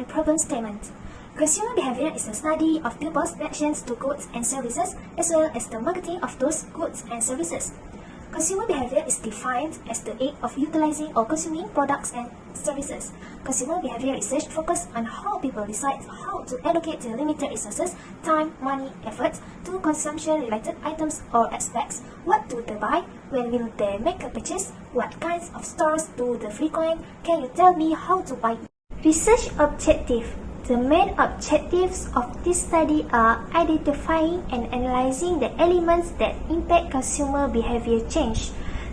and problem statement. Consumer behavior is the study of people's reactions to goods and services, as well as the marketing of those goods and services. Consumer behavior is defined as the act of utilizing or consuming products and services. Consumer behavior research focuses on how people decide how to allocate their limited resources, time, money, effort to consumption-related items or aspects. What do they buy? When will they make a purchase? What kinds of stores do they frequent? Can you tell me how to buy? Research objective. The main objectives of this study are identifying and analyzing the elements that impact consumer behavior change,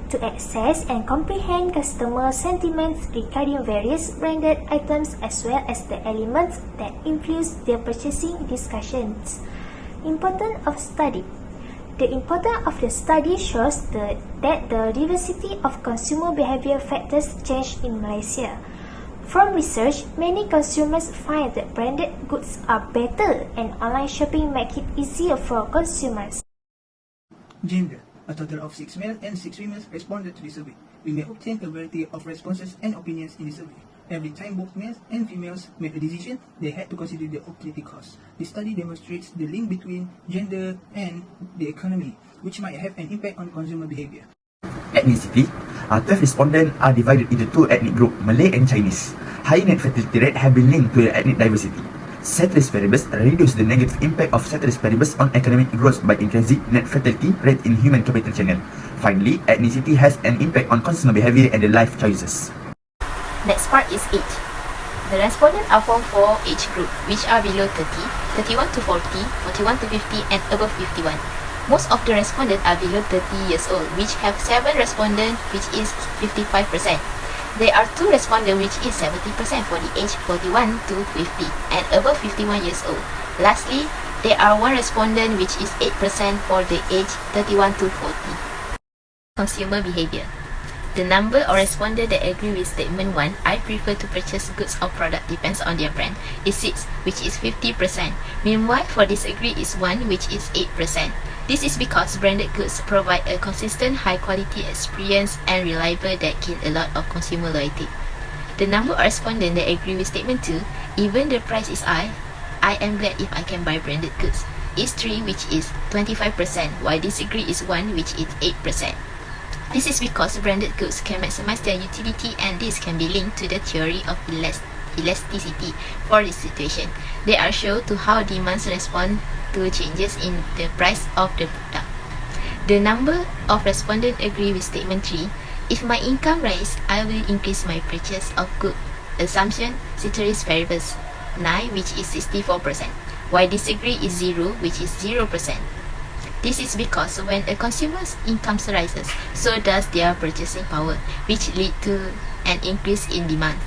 to assess and comprehend customer sentiments regarding various branded items as well as the elements that influence their purchasing discussions. Importance of study. The importance of the study shows that the diversity of consumer behavior factors change in Malaysia. From research, many consumers find that branded goods are better and online shopping makes it easier for consumers. Gender. A total of 6 males and 6 females responded to the survey. We may obtain a variety of responses and opinions in the survey. Every time both males and females made a decision, they had to consider the opportunity cost. The study demonstrates the link between gender and the economy, which might have an impact on consumer behavior. Ethnicity. 12 respondents are divided into two ethnic groups, Malay and Chinese. High net fertility rate have been linked to the ethnic diversity. Ceteris paribus reduce the negative impact of ceteris paribus on economic growth by increasing net fertility rate in human capital channel. Finally, ethnicity has an impact on consumer behavior and their life choices. Next part is age. The respondents are from 4 age groups, which are below 30, 31 to 40, 41 to 50, and above 51. Most of the respondents are below 30 years old, which have 7 respondents, which is 55%. There are 2 respondents, which is 70% for the age 41 to 50 and above 51 years old. Lastly, there are 1 respondent, which is 8% for the age 31 to 40. Consumer behavior. The number of respondents that agree with statement 1, I prefer to purchase goods or product depends on their brand, is 6, which is 50%. Meanwhile, for disagree is 1, which is 8%. This is because branded goods provide a consistent high-quality experience and reliable that gain a lot of consumer loyalty. The number of respondents that agree with statement 2, even the price is high, I am glad if I can buy branded goods, is 3, which is 25%, while disagree is 1, which is 8%. This is because branded goods can maximize their utility, and this can be linked to the theory of elasticity for this situation. They are shown to how demands respond to changes in the price of the product. The number of respondents agree with statement 3. If my income rises, I will increase my purchase of goods. Assumption, ceteris paribus 9, which is 64%, while disagree is 0, which is 0%. This is because when a consumer's income rises, so does their purchasing power, which lead to an increase in demand.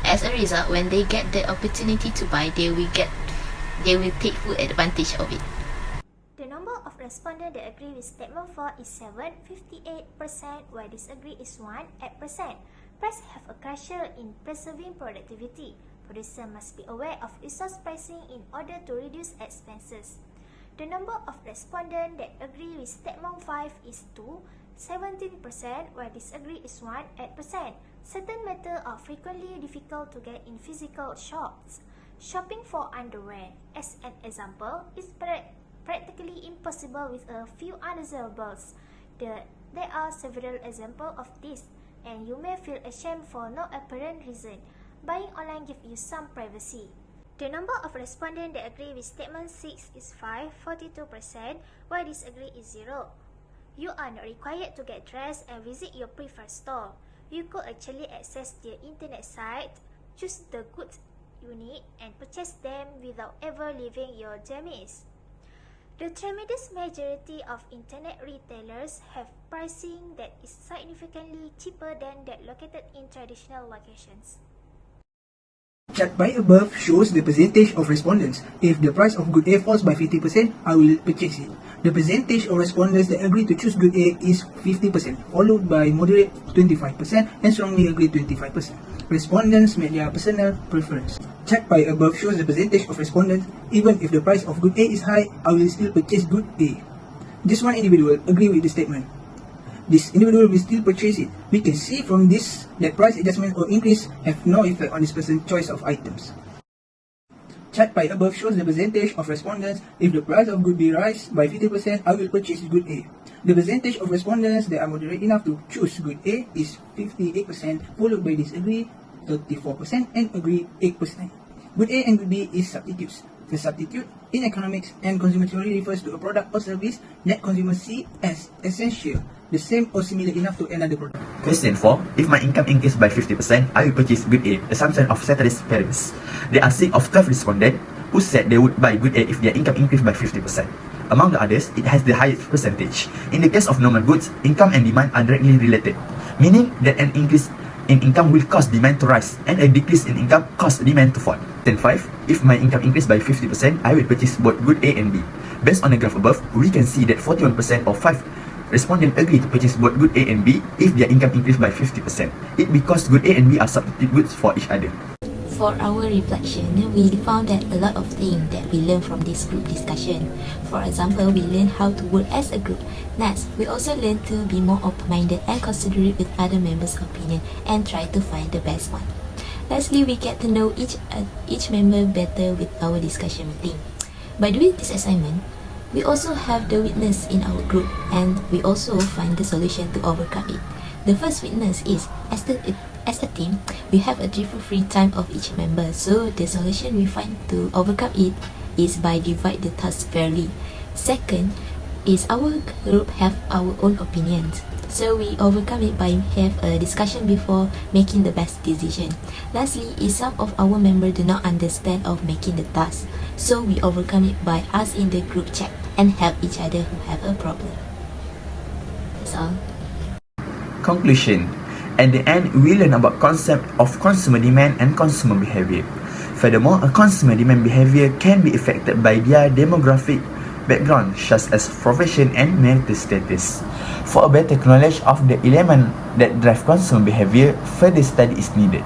As a result, when they get the opportunity to buy, they will take full advantage of it. The number of respondents that agree with statement 4 is 7, 58%, while disagree is 1, 8%. Prices have a crucial in preserving productivity. Producers must be aware of resource pricing in order to reduce expenses. The number of respondents that agree with statement 5 is 2, 17%, while disagree is 1, 8%. Certain matters are frequently difficult to get in physical shops. Shopping for underwear, as an example, is practically impossible with a few undesirables. There are several examples of this, and you may feel ashamed for no apparent reason. Buying online gives you some privacy. The number of respondents that agree with statement 6 is 5, 42%, while disagree is 0. You are not required to get dressed and visit your preferred store. You could actually access their internet site, choose the goods you need, and purchase them without ever leaving your premise. The tremendous majority of internet retailers have pricing that is significantly cheaper than that located in traditional locations. Chart by above shows the percentage of respondents. If the price of good A falls by 50%, I will purchase it. The percentage of respondents that agree to choose good A is 50%, followed by moderate 25% and strongly agree 25%. Respondents make their personal preference. Chart by above shows the percentage of respondents. Even if the price of good A is high, I will still purchase good A. This one individual agree with the statement. This individual will still purchase it. We can see from this that price adjustment or increase have no effect on this person's choice of items. Chart by above shows the percentage of respondents. If the price of good B rise by 50%, I will purchase good A. The percentage of respondents that are moderate enough to choose good A is 58%, followed by disagree 34% and agree 8%. Good A and good B is substitutes. The substitute in economics and consumer theory refers to a product or service that consumers see as essential, the same or similar enough to another product. Question 4. If my income increased by 50%, I will purchase good A, assumption of ceteris paribus. There are 6 of 12 respondents who said they would buy good A if their income increased by 50%. Among the others, it has the highest percentage. In the case of normal goods, income and demand are directly related, meaning that an increase in income will cause demand to rise and a decrease in income cause demand to fall. Question 5. If my income increased by 50%, I will purchase both good A and B. Based on the graph above, we can see that 41% of 5 respondents agree to purchase both good A and B if their income increased by 50%. It because good A and B are substitute goods for each other. For our reflection, we found that a lot of things that we learned from this group discussion. For example, we learned how to work as a group. Next, we also learned to be more open-minded and considerate with other members' opinion and try to find the best one. Lastly, we get to know each member better with our discussion meeting. By doing this assignment, we also have the witness in our group and we also find the solution to overcome it. The first witness is, as a team, we have a different free time of each member, so the solution we find to overcome it is by divide the task fairly. Second is our group have our own opinions, so we overcome it by have a discussion before making the best decision. Lastly is some of our members do not understand of making the task, so we overcome it by us in the group chat and help each other who have a problem. That's all. Conclusion. At the end, we learn about concept of consumer demand and consumer behavior. Furthermore, a consumer demand behavior can be affected by their demographic background, such as profession and marital status. For a better knowledge of the element that drive consumer behavior, further study is needed.